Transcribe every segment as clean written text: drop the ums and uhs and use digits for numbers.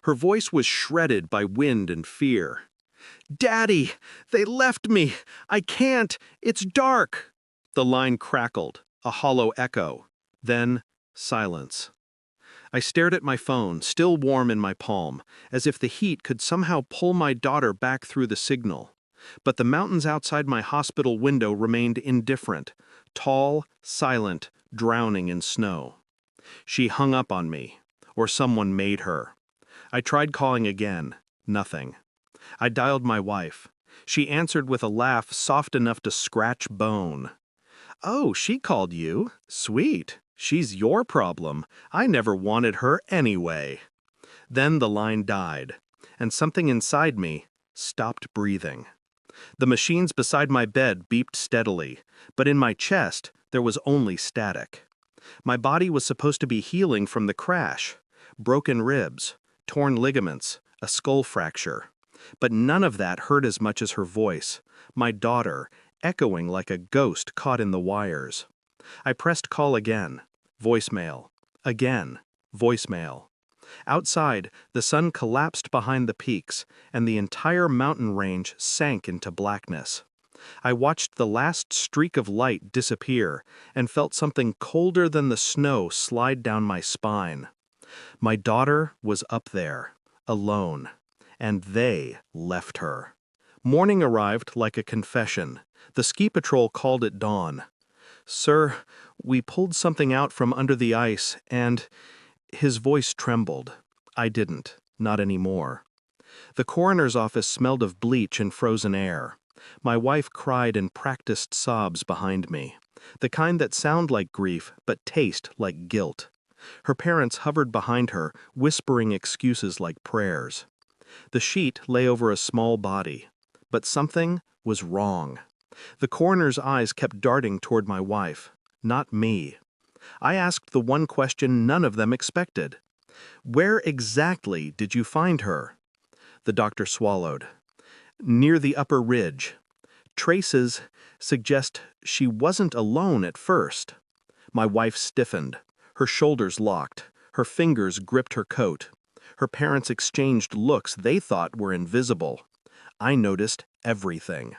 Her voice was shredded by wind and fear. "Daddy, they left me. I can't. It's dark." The line crackled, a hollow echo. Then, silence. I stared at my phone, still warm in my palm, as if the heat could somehow pull my daughter back through the signal. But the mountains outside my hospital window remained indifferent, tall, silent, drowning in snow. She hung up on me, or someone made her. I tried calling again. Nothing. I dialed my wife. She answered with a laugh soft enough to scratch bone. "Oh, she called you? Sweet. She's your problem. I never wanted her anyway." Then the line died, and something inside me stopped breathing. The machines beside my bed beeped steadily, but in my chest there was only static. My body was supposed to be healing from the crash. Broken ribs, torn ligaments, a skull fracture. But none of that hurt as much as her voice, my daughter, echoing like a ghost caught in the wires. I pressed call again. Voicemail. Again. Voicemail. Outside, the sun collapsed behind the peaks, and the entire mountain range sank into blackness. I watched the last streak of light disappear and felt something colder than the snow slide down my spine. My daughter was up there, alone, and they left her. Morning arrived like a confession. The ski patrol called at dawn. "Sir, we pulled something out from under the ice, and—" His voice trembled. I didn't, not anymore. The coroner's office smelled of bleach and frozen air. My wife cried in practiced sobs behind me, the kind that sound like grief but taste like guilt. Her parents hovered behind her, whispering excuses like prayers. The sheet lay over a small body, but something was wrong. The coroner's eyes kept darting toward my wife, not me. I asked the one question none of them expected. "Where exactly did you find her?" The doctor swallowed. "Near the upper ridge. Traces suggest she wasn't alone at first." My wife stiffened. Her shoulders locked. Her fingers gripped her coat. Her parents exchanged looks they thought were invisible. I noticed everything.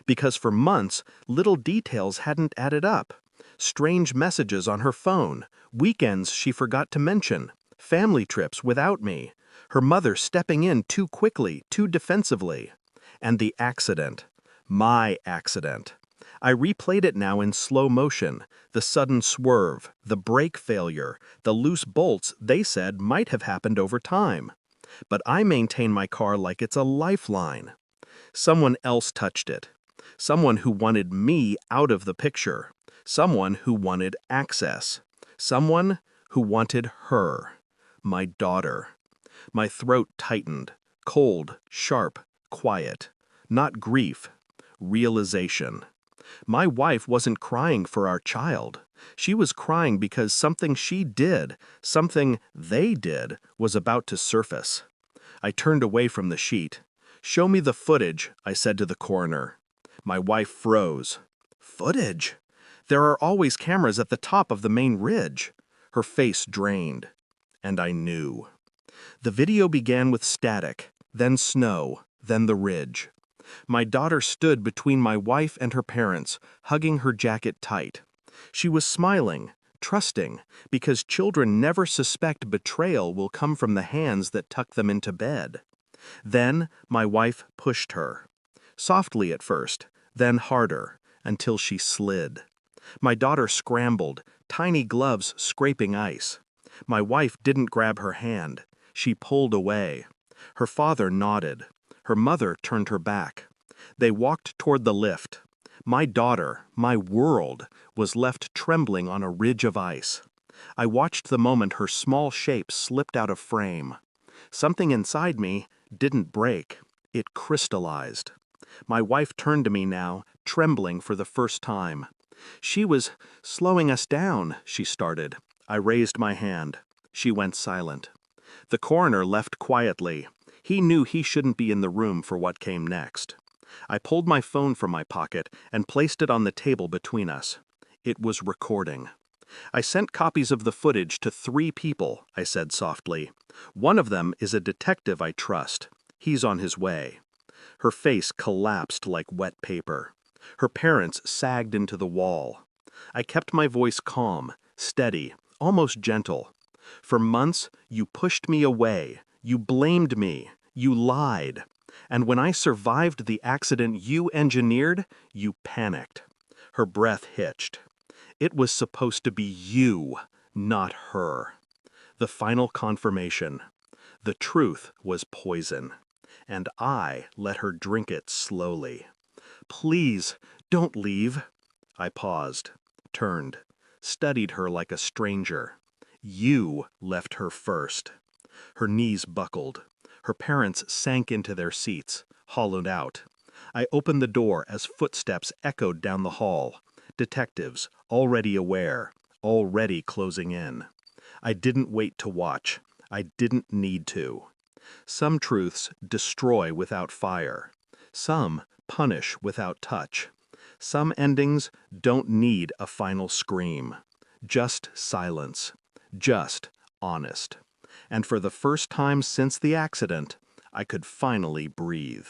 Because for months, little details hadn't added up. Strange messages on her phone, weekends she forgot to mention, family trips without me, her mother stepping in too quickly, too defensively. And the accident. My accident. I replayed it now in slow motion, the sudden swerve, the brake failure, the loose bolts they said might have happened over time. But I maintain my car like it's a lifeline. Someone else touched it. Someone who wanted me out of the picture. Someone who wanted access. Someone who wanted her. My daughter. My throat tightened. Cold, sharp, quiet. Not grief. Realization. My wife wasn't crying for our child. She was crying because something she did, something they did, was about to surface. I turned away from the sheet. "Show me the footage," I said to the coroner. My wife froze. "Footage? There are always cameras at the top of the main ridge." Her face drained. And I knew. The video began with static, then snow, then the ridge. My daughter stood between my wife and her parents, hugging her jacket tight. She was smiling, trusting, because children never suspect betrayal will come from the hands that tuck them into bed. Then my wife pushed her. Softly at first, then harder, until she slid. My daughter scrambled, tiny gloves scraping ice. My wife didn't grab her hand. She pulled away. Her father nodded. Her mother turned her back. They walked toward the lift. My daughter, my world, was left trembling on a ridge of ice. I watched the moment her small shape slipped out of frame. Something inside me didn't break. It crystallized. My wife turned to me now, trembling for the first time. "She was slowing us down," she started. I raised my hand. She went silent. The coroner left quietly. He knew he shouldn't be in the room for what came next. I pulled my phone from my pocket and placed it on the table between us. It was recording. I sent copies of the footage to 3 people, I said softly. One of them is a detective I trust. He's on his way. Her face collapsed like wet paper. Her parents sagged into the wall. I kept my voice calm, steady, almost gentle. For months, you pushed me away. You blamed me. You lied. And when I survived the accident you engineered, you panicked. Her breath hitched. It was supposed to be you, not her. The final confirmation. The truth was poison. And I let her drink it slowly. Please, don't leave. I paused, turned, studied her like a stranger. You left her first. Her knees buckled. Her parents sank into their seats, hollowed out. I opened the door as footsteps echoed down the hall. Detectives, already aware, already closing in. I didn't wait to watch. I didn't need to. Some truths destroy without fire. Some punish without touch. Some endings don't need a final scream. Just silence. Just honest. And for the first time since the accident, I could finally breathe.